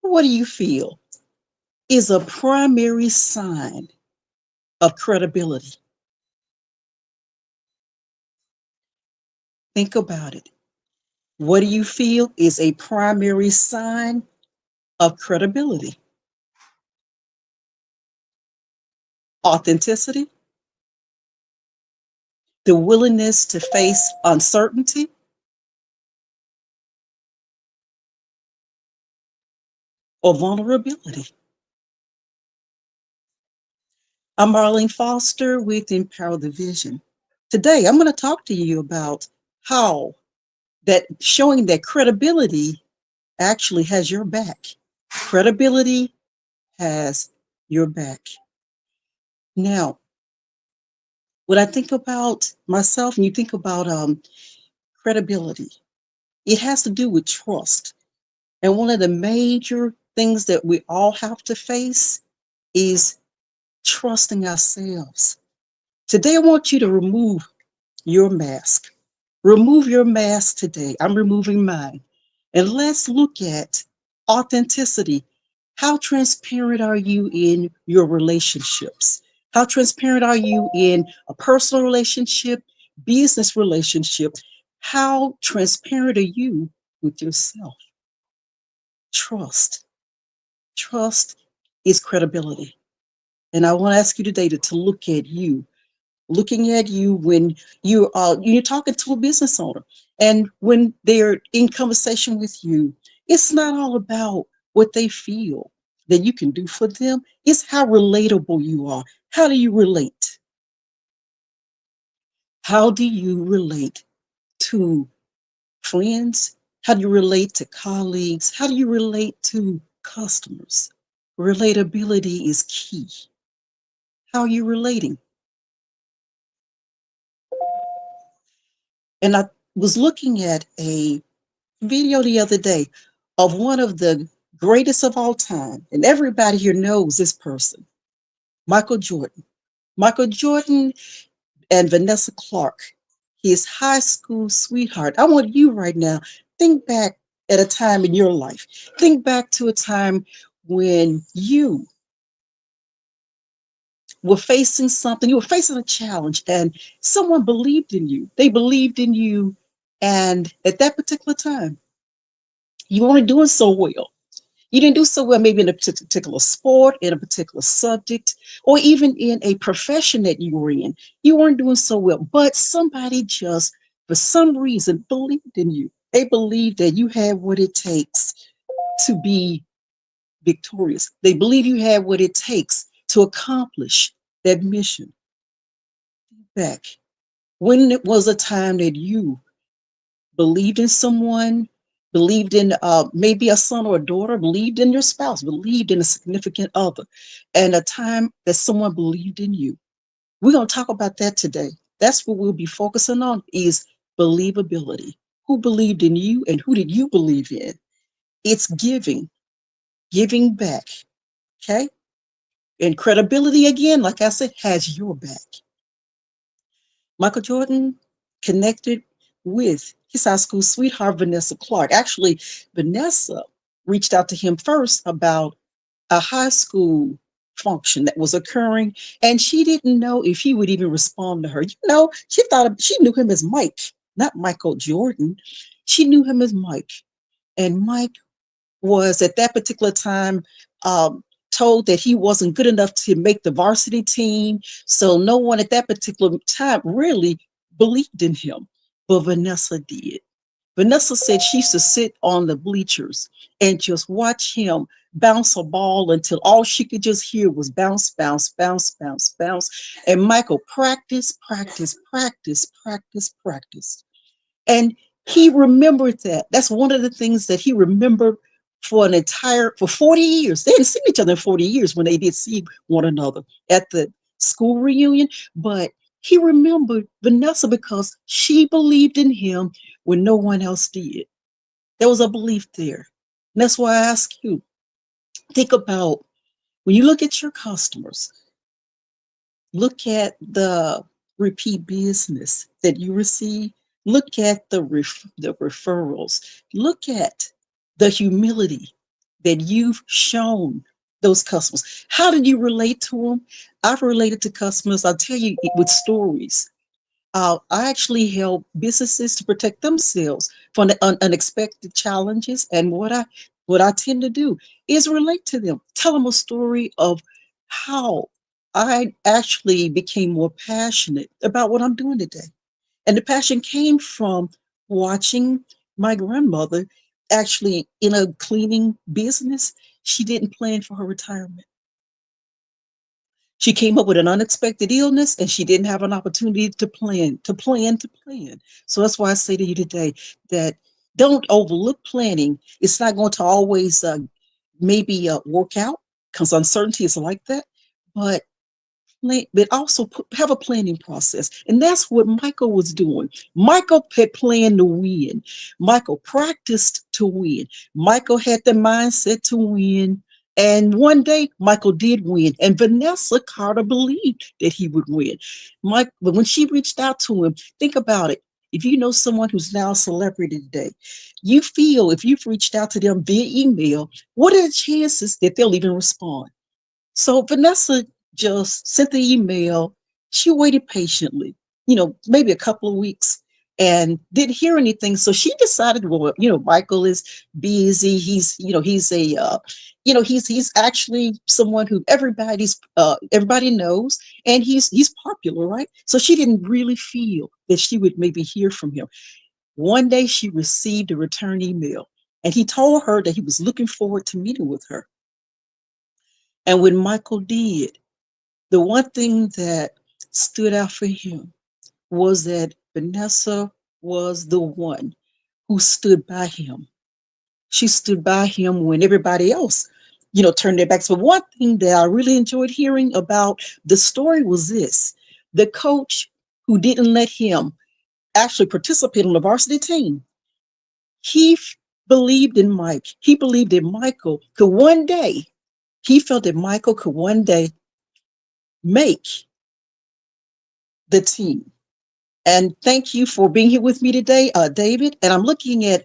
What do you feel is a primary sign of credibility? Think about it. What do you feel is a primary sign of credibility? Authenticity, the willingness to face uncertainty, or vulnerability. I'm Marlene Foster with Empower the Vision. Today, I'm going to talk to you about how that showing that credibility actually has your back. Credibility has your back. Now, when I think about myself and you think about credibility, it has to do with trust. And one of the major things that we all have to face is trusting ourselves. Today, I want you to remove your mask. Remove your mask today. I'm removing mine. And let's look at authenticity. How transparent are you in your relationships? How transparent are you in a personal relationship, business relationship? How transparent are you with yourself? Trust. Trust is credibility. And I want to ask you today to look at you, looking at you when you're talking to a business owner and when they're in conversation with you. It's not all about what they feel that you can do for them. It's how relatable you are. How do you relate? How do you relate to friends? How do you relate to colleagues? How do you relate to customers? Relatability is key. How are you relating? And I was looking at a video the other day of one of the greatest of all time, and everybody here knows this person, Michael Jordan. Michael Jordan and Vanessa Clark, his high school sweetheart. I want you right now, think back at a time in your life. Think back to a time when you were facing something, you were facing a challenge, and someone believed in you. They believed in you. And at that particular time, you weren't doing so well. You didn't do so well, maybe in a particular sport, in a particular subject, or even in a profession that you were in. You weren't doing so well, but somebody just, for some reason, believed in you. They believed that you had what it takes to be victorious. They believe you had what it takes to accomplish that mission. Back when it was a time that you believed in someone, believed in maybe a son or a daughter, believed in your spouse, believed in a significant other, and a time that someone believed in you. We're going to talk about that today. That's what we'll be focusing on is believability. Who believed in you and who did you believe in? It's giving, giving back. Okay. And credibility, again, like I said, has your back. Michael Jordan connected with his high school sweetheart, Vanessa Clark. Actually, Vanessa reached out to him first about a high school function that was occurring, and she didn't know if he would even respond to her. She knew him as Mike, not Michael Jordan. She knew him as Mike, and Mike was at that particular time told that he wasn't good enough to make the varsity team. So no one at that particular time really believed in him, but Vanessa did. Vanessa said she used to sit on the bleachers and just watch him bounce a ball until all she could just hear was bounce, bounce, bounce, bounce, bounce. And Michael practice, practice, practice, practice, practice. And he remembered that. That's one of the things that he remembered for 40 years. They hadn't seen each other in 40 years when they did see one another at the school reunion. But he remembered Vanessa because she believed in him when no one else did. There was a belief there. And that's why I ask you, think about when you look at your customers, look at the repeat business that you receive. Look at the referrals. Look at the humility that you've shown those customers? How did you relate to them? I've related to customers, I'll tell you, with stories. I actually help businesses to protect themselves from the unexpected challenges. And what I tend to do is relate to them, tell them a story of how I actually became more passionate about what I'm doing today. And the passion came from watching my grandmother actually in a cleaning business. She didn't plan for her retirement. She came up with an unexpected illness and she didn't have an opportunity to plan. So that's why I say to you today that don't overlook planning. It's not going to always maybe work out because uncertainty is like that. But but also have a planning process. And that's what Michael was doing. Michael had planned to win. Michael practiced to win. Michael had the mindset to win. And one day, Michael did win. And Vanessa Carter believed that he would win. But when she reached out to him, think about it. If you know someone who's now a celebrity today, you feel if you've reached out to them via email, what are the chances that they'll even respond? So Vanessa just sent the email. She waited patiently, maybe a couple of weeks and didn't hear anything. So she decided, well, Michael is busy. He's actually someone who everybody knows, and he's popular, right? So she didn't really feel that she would maybe hear from him. One day she received a return email and he told her that he was looking forward to meeting with her. And when Michael did, the one thing that stood out for him was that Vanessa was the one who stood by him. She stood by him when everybody else, turned their backs. But one thing that I really enjoyed hearing about the story was this: the coach who didn't let him actually participate on the varsity team, he believed in Mike. He believed that Michael could one day, he felt that Michael could one day make the team. And thank you for being here with me today, David. And I'm looking at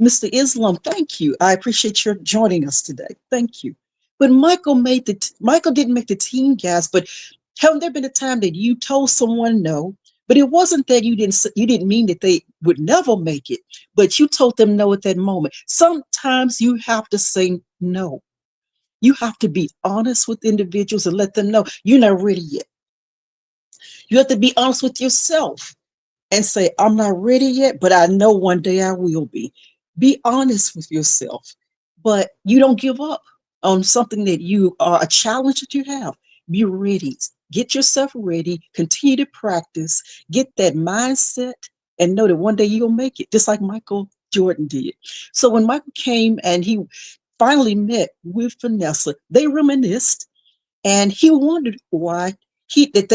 Mr. Islam. Thank you. I appreciate your joining us today. Thank you. But Michael didn't make the team, guys. But haven't there been a time that you told someone no? But it wasn't that you didn't mean that they would never make it, but you told them no at that moment. Sometimes you have to say no. You have to be honest with individuals and let them know you're not ready yet. You have to be honest with yourself and say, I'm not ready yet, but I know one day I will be. Be honest with yourself, but you don't give up on something that you are a challenge that you have. Be ready. Get yourself ready. Continue to practice. Get that mindset and know that one day you'll make it, just like Michael Jordan did. So when Michael came and he finally met with Vanessa, they reminisced and he wondered why they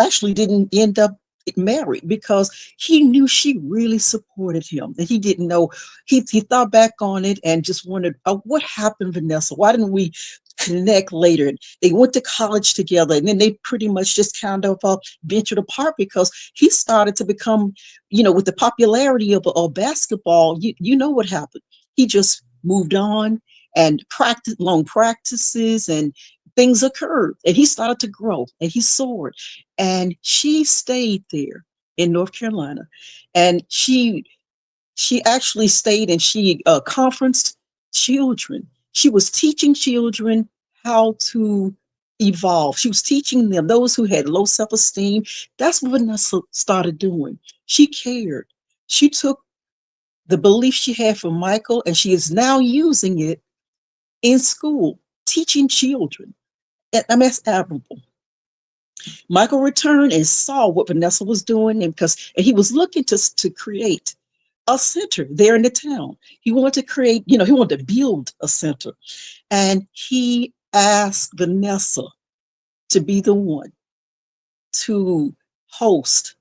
actually didn't end up married because he knew she really supported him and he didn't know. He thought back on it and just wondered, what happened, Vanessa? Why didn't we connect later? And they went to college together and then they pretty much just kind of ventured apart because he started to become, with the popularity of basketball, you know what happened. He just moved on and practiced long practices, and things occurred and he started to grow and he soared. And she stayed there in North Carolina. And she actually stayed and she conferenced children. She was teaching children how to evolve. She was teaching them, those who had low self-esteem. That's what Vanessa started doing. She cared. She took the belief she had for Michael and she is now using it in school, teaching children. And I mean, that's admirable. Michael returned and saw what Vanessa was doing, and he was looking to create a center there in the town. He wanted to create, he wanted to build a center. And he asked Vanessa to be the one to host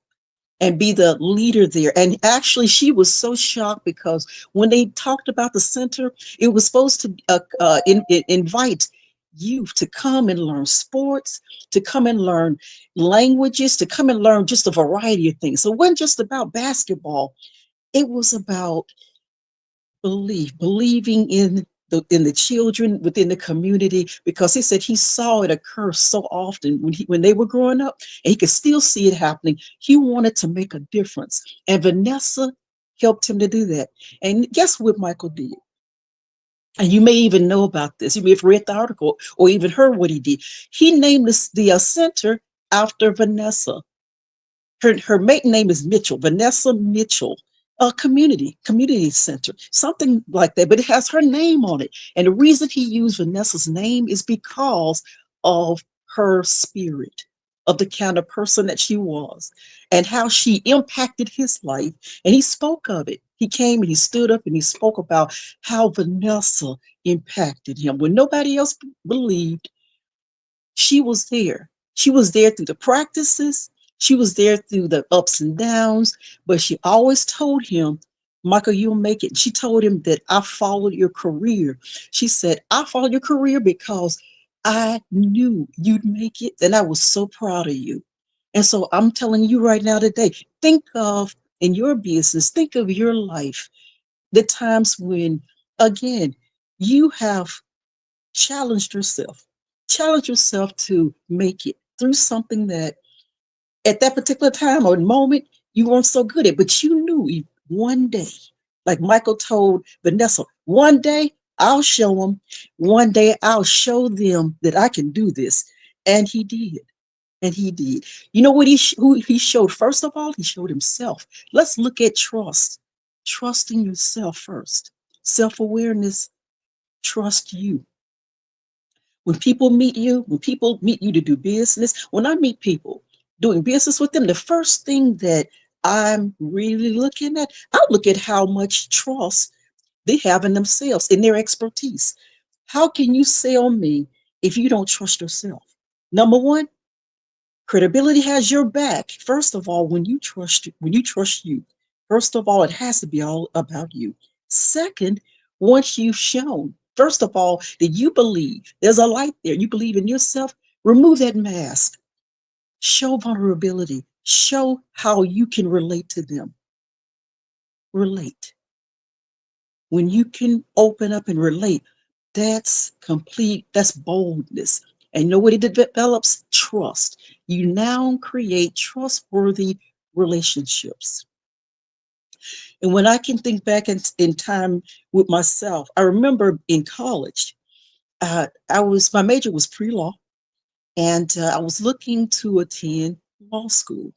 and be the leader there. And actually, she was so shocked because when they talked about the center, it was supposed to invite youth to come and learn sports, to come and learn languages, to come and learn just a variety of things. So it wasn't just about basketball, it was about believing in in the children within the community, because he said he saw it occur so often when they were growing up, and he could still see it happening. He wanted to make a difference, and Vanessa helped him to do that. And guess what Michael did? And you may even know about this. You may have read the article or even heard what he did. He named the center after Vanessa. Her maiden name is Mitchell, Vanessa Mitchell. A community center, something like that, but it has her name on it. And the reason he used Vanessa's name is because of her spirit, of the kind of person that she was, and how she impacted his life. And he spoke of it. He came and he stood up and he spoke about how Vanessa impacted him when nobody else believed. She was there. She was there through the practices. She was there through the ups and downs, but she always told him, Michael, you'll make it. She told him that I followed your career. She said, I followed your career because I knew you'd make it, and I was so proud of you. And so I'm telling you right now today, think of in your business, think of your life, the times when, again, you have challenge yourself to make it through something that at that particular time or moment you weren't so good at, but you knew one day, like Michael told Vanessa, one day I'll show them, one day I'll show them that I can do this. And he did. And he did. You know what who he showed? First of all, he showed himself. Let's look at trust. Trusting yourself first. Self-awareness, trust you. When people meet you to do business, when I meet people doing business with them, the first thing that I'm really looking at, I look at how much trust they have in themselves, in their expertise. How can you sell me if you don't trust yourself? Number one, credibility has your back. First of all, when you trust you, first of all, it has to be all about you. Second, once you've shown, first of all, that you believe there's a light there, you believe in yourself, remove that mask, show vulnerability, show how you can relate to them. Relate. When you can open up and relate, that's boldness. And you know what it develops? Trust. You now create trustworthy relationships. And when I can think back in time with myself, I remember in college, my major was pre-law, and I was looking to attend law school.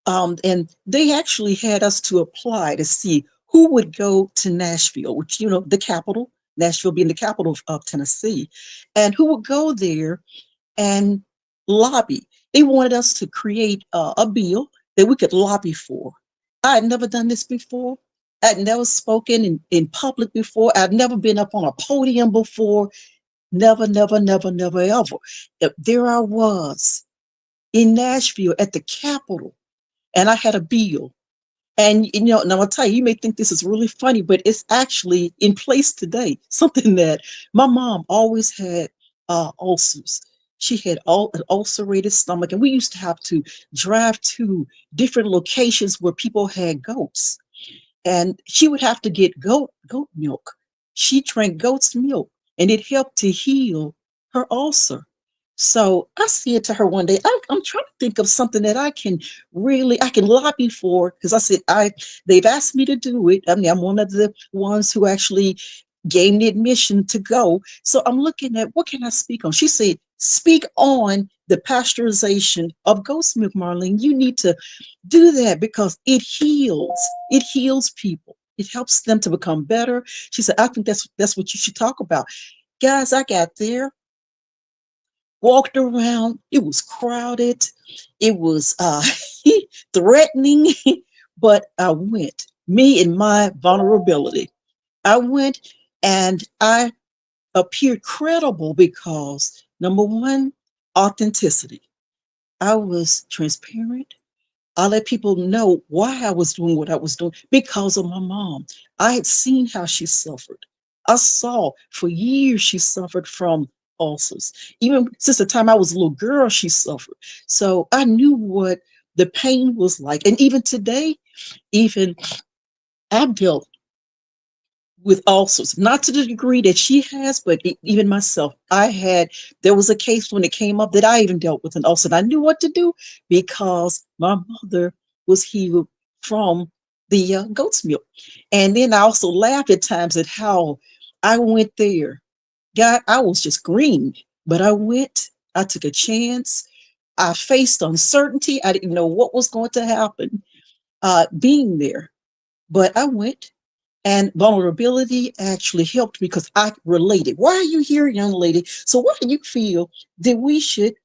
And they actually had us to apply to see who would go to Nashville, which, the capital, Nashville being the capital of Tennessee, and who would go there and lobby. They wanted us to create a bill that we could lobby for. I had never done this before. I'd never spoken in public before. I'd never been up on a podium before. Never, never, never, never, ever. There I was in Nashville at the Capitol, and I had a bill. And now I'll tell you, you may think this is really funny, but it's actually in place today. Something that my mom always had ulcers. She had an ulcerated stomach, and we used to have to drive to different locations where people had goats, and she would have to get goat milk. She drank goat's milk, and it helped to heal her ulcer. So I said to her one day, I'm trying to think of something that I can lobby for, because I said they've asked me to do it. I mean, I'm one of the ones who actually gave me admission to go. So I'm looking at, what can I speak on? She said, speak on the pasteurization of goat's milk, Marlene. You need to do that because it heals. It heals people. It helps them to become better. She said, I think that's what you should talk about. Guys, I got there, walked around. It was crowded. It was threatening, but I went. Me and my vulnerability. I went and I appeared credible because number one, authenticity. I was transparent. I let people know why I was doing what I was doing because of my mom. I had seen how she suffered. I saw for years she suffered from ulcers. Even since the time I was a little girl, she suffered. So I knew what the pain was like. And even today, even I've dealt with all sorts, not to the degree that she has, but even myself, there was a case when it came up that I even dealt with an ulcer. And I knew what to do because my mother was healed from the goat's milk. And then I also laughed at times at how I went there. God, I was just green, but I went, I took a chance. I faced uncertainty. I didn't know what was going to happen being there, but I went, and vulnerability actually helped because I related. Why are you here, young lady? So why do you feel that we should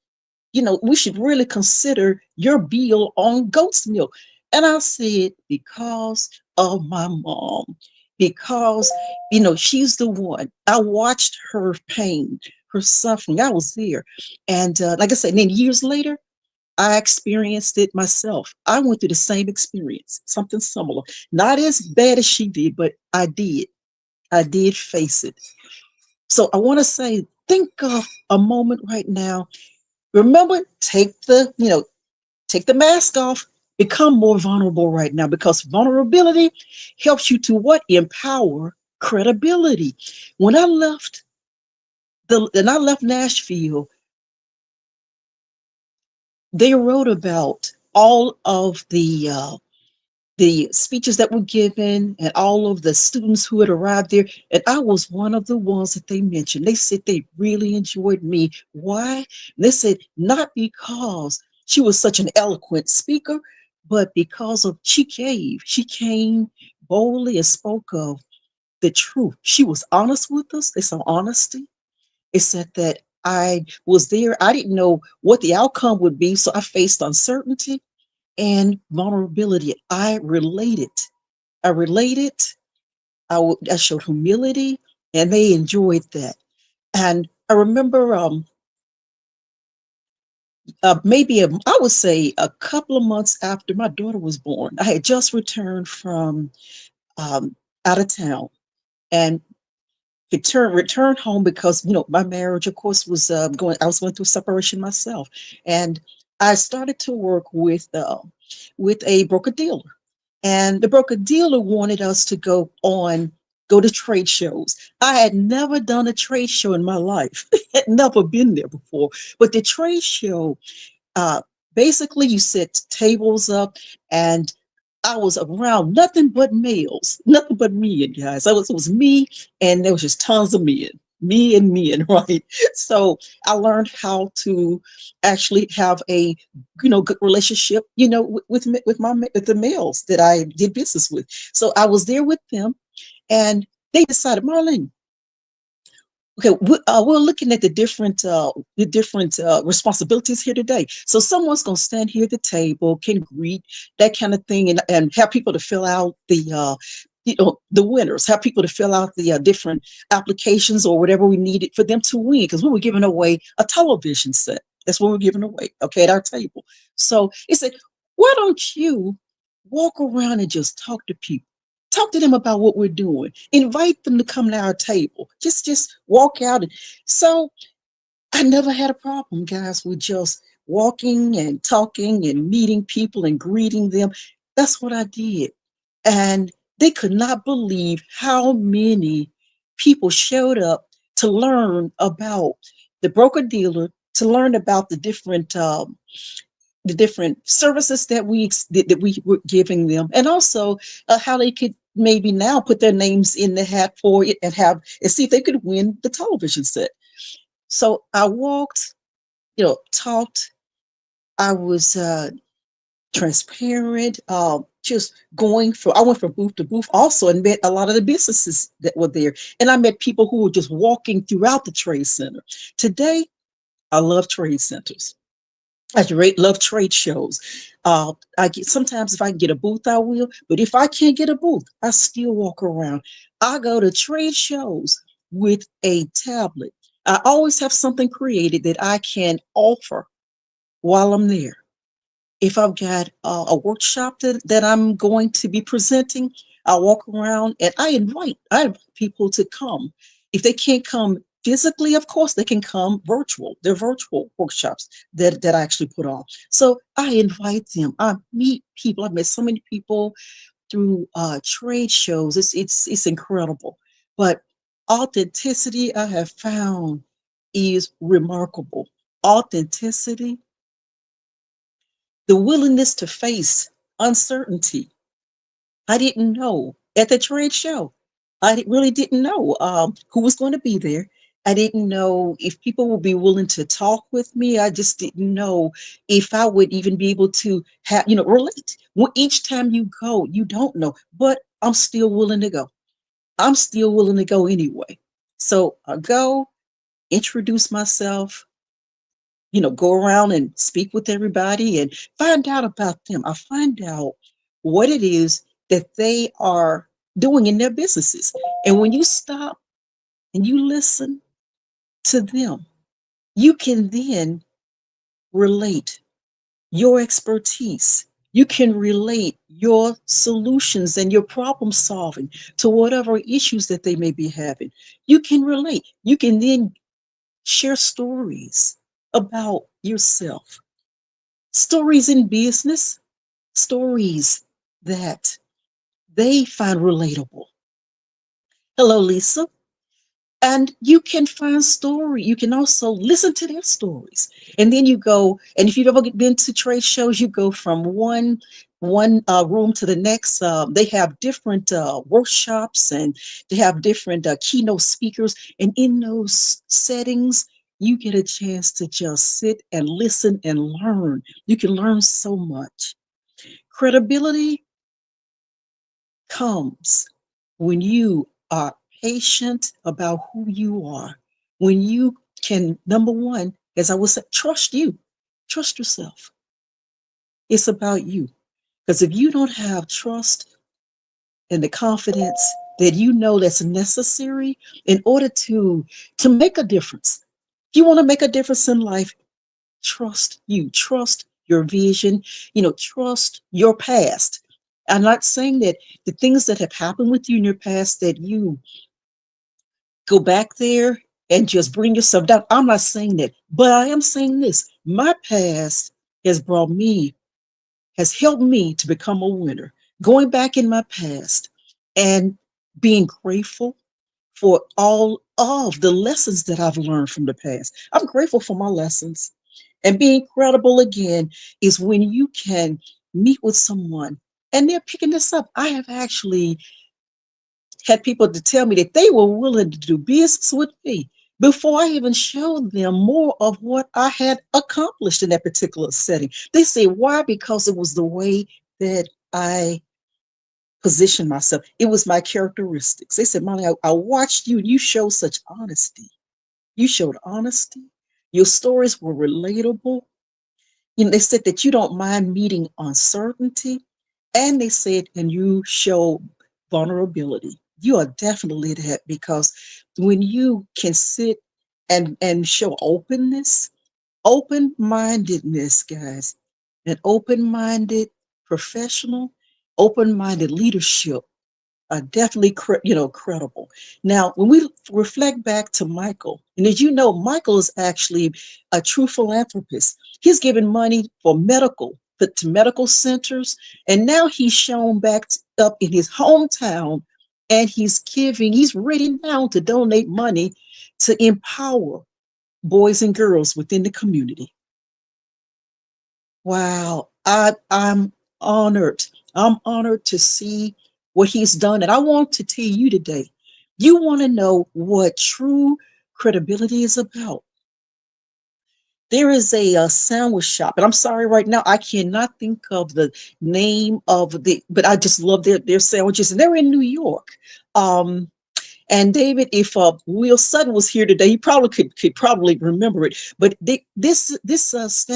really consider your bill on goat's milk? And I said, because of my mom, because, she's the one. I watched her pain, her suffering. I was there. And like I said, and then years later, I experienced it myself. I went through the same experience, something similar. Not as bad as she did, but I did. I did face it. So I want to say, think of a moment right now. Remember, take the mask off. Become more vulnerable right now because vulnerability helps you to what? Empower credibility. When I left and I left Nashville, they wrote about all of the speeches that were given and all of the students who had arrived there. And I was one of the ones that they mentioned. They said they really enjoyed me. Why? They said not because she was such an eloquent speaker, but because of she came boldly and spoke of the truth. She was honest with us. They saw honesty. It said that I was there. I didn't know what the outcome would be, so I faced uncertainty and vulnerability. I related. I showed humility, and they enjoyed that. And I remember, I would say a couple of months after my daughter was born, I had just returned from um, out of town and returned home because my marriage, of course, was going. I was going through separation myself, and I started to work with a broker dealer. And the broker dealer wanted us to go to trade shows. I had never done a trade show in my life, had never been there before. But the trade show, uh, basically, you set tables up, and I was around nothing but males, nothing but men, guys. It was me, and there was just tons of men, me and men, right? So I learned how to actually have a good relationship, with the males that I did business with. So I was there with them, and they decided, Marlene, okay, we're looking at the different responsibilities here today. So someone's going to stand here at the table, can greet, that kind of thing, and have people to fill out the winners, have people to fill out the different applications or whatever we needed for them to win, because we were giving away a television set. That's what we're giving away, okay, at our table. So he said, why don't you walk around and just talk to people? Talk to them about what we're doing. Invite them to come to our table. Just walk out. So I never had a problem, guys, with just walking and talking and meeting people and greeting them. That's what I did. And they could not believe how many people showed up to learn about the broker dealer, to learn about the different services that we were giving them, and also how they could maybe now put their names in the hat for it and see if they could win the television set. So I walked, talked. I was transparent. Just I went from booth to booth also, and met a lot of the businesses that were there, and I met people who were just walking throughout the trade center. Today, I love trade centers. Love trade shows. I get sometimes if I can get a booth, I will. But if I can't get a booth, I still walk around. I go to trade shows with a tablet. I always have something created that I can offer while I'm there. If I've got a workshop that I'm going to be presenting, I walk around and I invite people to come. If they can't come physically, of course, they can come virtual. They're virtual workshops that I actually put on. So I invite them. I meet people. I've met so many people through trade shows. It's incredible. But authenticity, I have found, is remarkable. Authenticity, the willingness to face uncertainty. I didn't know at the trade show. Really didn't know who was going to be there. I didn't know if people would be willing to talk with me. I just didn't know if I would even be able to have, relate. Well, each time you go, you don't know, but I'm still willing to go. I'm still willing to go anyway. So I go, introduce myself, go around and speak with everybody and find out about them. I find out what it is that they are doing in their businesses. And when you stop and you listen to them, you can then relate your expertise. You can relate your solutions and your problem solving to whatever issues that they may be having. You can relate. You can then share stories about yourself, stories in business, stories that they find relatable. Hello, Lisa. And you can find story. You can also listen to their stories, and then you go. And if you've ever been to trade shows, you go from one room to the next. They have different workshops, and they have different keynote speakers. And in those settings, you get a chance to just sit and listen and learn. You can learn so much. Credibility comes when you are patient about who you are, when you can, number one, as I would say, trust you, trust yourself. It's about you. Because if you don't have trust and the confidence that you know that's necessary in order to make a difference, if you want to make a difference in life, trust you, trust your vision, trust your past. I'm not saying that the things that have happened with you in your past that you go back there and just bring yourself down. I'm not saying that, but I am saying this. My past has brought me, has helped me to become a winner. Going back in my past and being grateful for all of the lessons that I've learned from the past. I'm grateful for my lessons. And being credible again is when you can meet with someone and they're picking this up. I have actually had people to tell me that they were willing to do business with me before I even showed them more of what I had accomplished in that particular setting. They say, why? Because it was the way that I positioned myself. It was my characteristics. They said, Molly, I watched you and you showed such honesty. You showed honesty. Your stories were relatable. They said that you don't mind meeting uncertainty. And they said, and you show vulnerability. You are definitely that because when you can sit and show openness, open-mindedness, guys, an open-minded professional, open-minded leadership are definitely credible. Now, when we reflect back to Michael, and as you know, Michael is actually a true philanthropist. He's given money for to medical centers, and now he's shown back up in his hometown, and he's giving. He's ready now to donate money to empower boys and girls within the community. Wow, I'm honored. I'm honored to see what he's done. And I want to tell you today, you want to know what true credibility is about. There is a sandwich shop, and I'm sorry right now, I cannot think of the name of but I just love their sandwiches, and they're in New York. Um, and David, if Will Sutton was here today, he probably could probably remember it. But this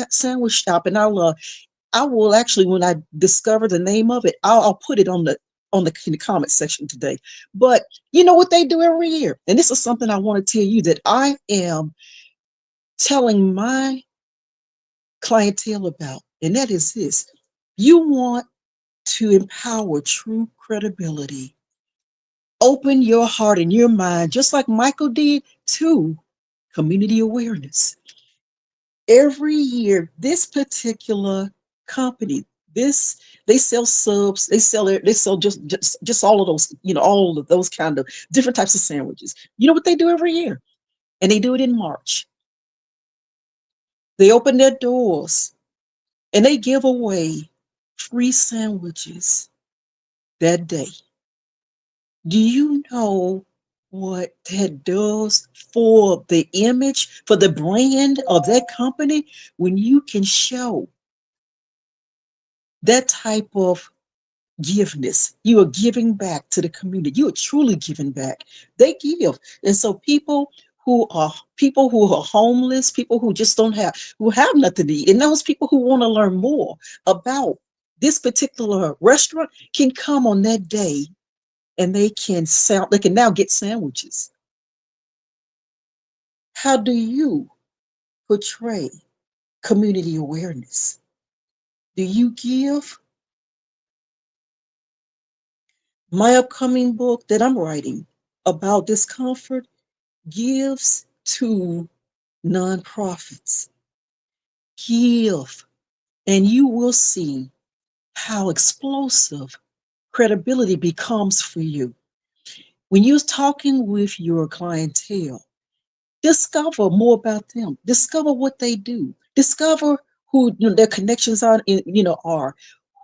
sandwich shop, and I will actually, when I discover the name of it, I'll put it in the comment section today. But you know what they do every year, and this is something I want to tell you that I am telling my clientele about, and that is this: you want to empower true credibility. Open your heart and your mind, just like Michael did, to community awareness. Every year, this particular company, This they sell subs, they sell just all of those, all of those kind of different types of sandwiches. You know what they do every year? And they do it in March. They open their doors and they give away free sandwiches that day. Do you know what that does for the image, for the brand of that company? When you can show that type of giveness, you are giving back to the community. You are truly giving back. They give. And so people who are homeless, people who just don't have, who have nothing to eat, and those people who want to learn more about this particular restaurant can come on that day and they can now get sandwiches. How do you portray community awareness? Do you give? My upcoming book that I'm writing about discomfort gives to nonprofits. Give, and you will see how explosive credibility becomes for you. When you're talking with your clientele, discover more about them. Discover what they do. Discover who their connections are.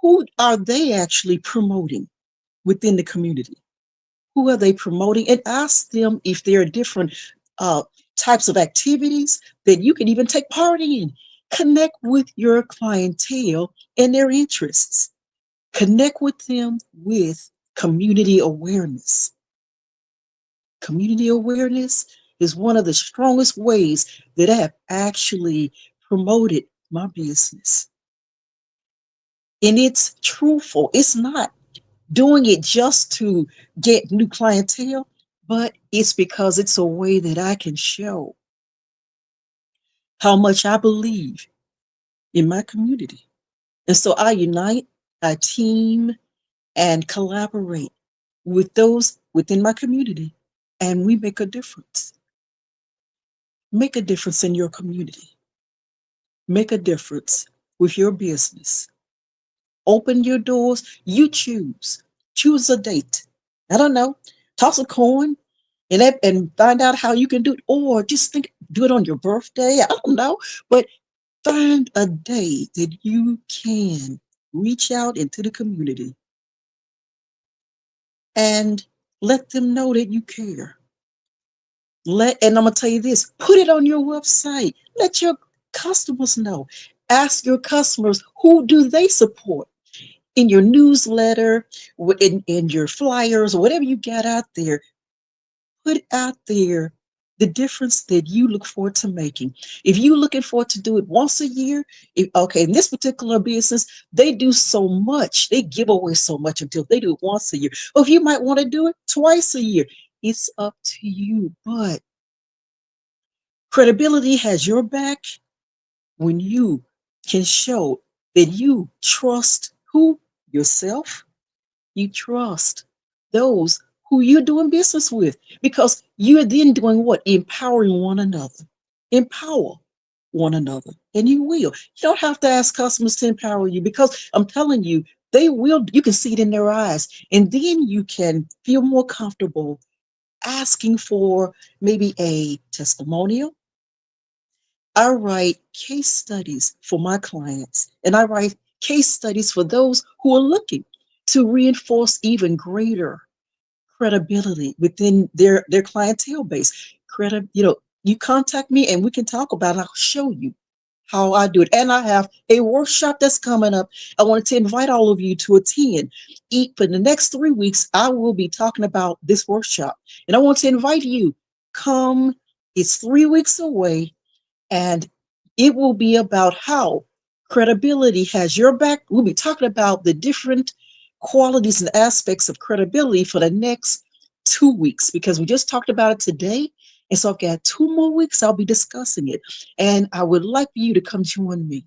Who are they actually promoting within the community? Who are they promoting? And ask them if there are different uh, types of activities that you can even take part in. Connect with your clientele and their interests. Connect with them with community awareness. Community awareness is one of the strongest ways that I have actually promoted my business. And it's truthful. It's not doing it just to get new clientele, but it's because it's a way that I can show how much I believe in my community. And so I unite, I team, and collaborate with those within my community, and we make a difference. Make a difference in your community. Make a difference with your business. Open your doors. You choose. Choose a date. I don't know. Toss a coin and find out how you can do it. Or just do it on your birthday. I don't know. But find a day that you can reach out into the community and let them know that you care. And I'm gonna tell you this, put it on your website. Let your customers know. Ask your customers, who do they support? In your newsletter, in your flyers, or whatever you got out there, put out there the difference that you look forward to making. If you're looking forward to do it once a year, okay, in this particular business, they do so much, they give away so much until they do it once a year. Or if you might want to do it twice a year, it's up to you. But credibility has your back when you can show that you trust who? Yourself. You trust those who you're doing business with, because you're then doing what? Empowering one another. Empower one another. And you will. You don't have to ask customers to empower you, because I'm telling you, they will. You can see it in their eyes. And then you can feel more comfortable asking for maybe a testimonial. I write case studies for my clients, and I write case studies for those who are looking to reinforce even greater credibility within their clientele base. You contact me and we can talk about it. I'll show you how I do it. And I have a workshop that's coming up. I wanted to invite all of you to attend. For the next 3 weeks, I will be talking about this workshop. And I want to invite you. Come, it's 3 weeks away. And it will be about how credibility has your back. We'll be talking about the different qualities and aspects of credibility for the next 2 weeks, because we just talked about it today. And so I've got 2 more weeks, I'll be discussing it. And I would like for you to come join me.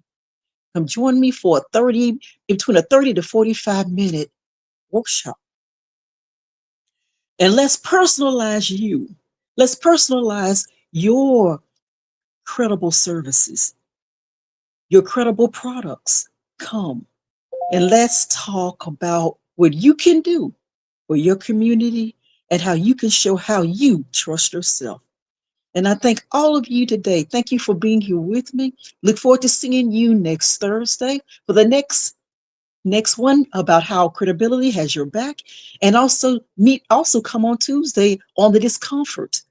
Come join me for between a 30 to 45-minute workshop. And let's personalize you. Let's personalize your credible services, your credible products. Come. And let's talk about what you can do for your community and how you can show how you trust yourself. And I thank all of you today. Thank you for being here with me. Look forward to seeing you next Thursday for the next one about how credibility has your back. And also come on Tuesday on the discomfort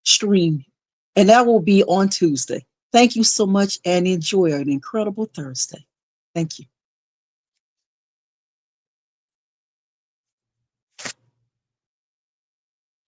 stream. And that will be on Tuesday. Thank you so much and enjoy an incredible Thursday. Thank you.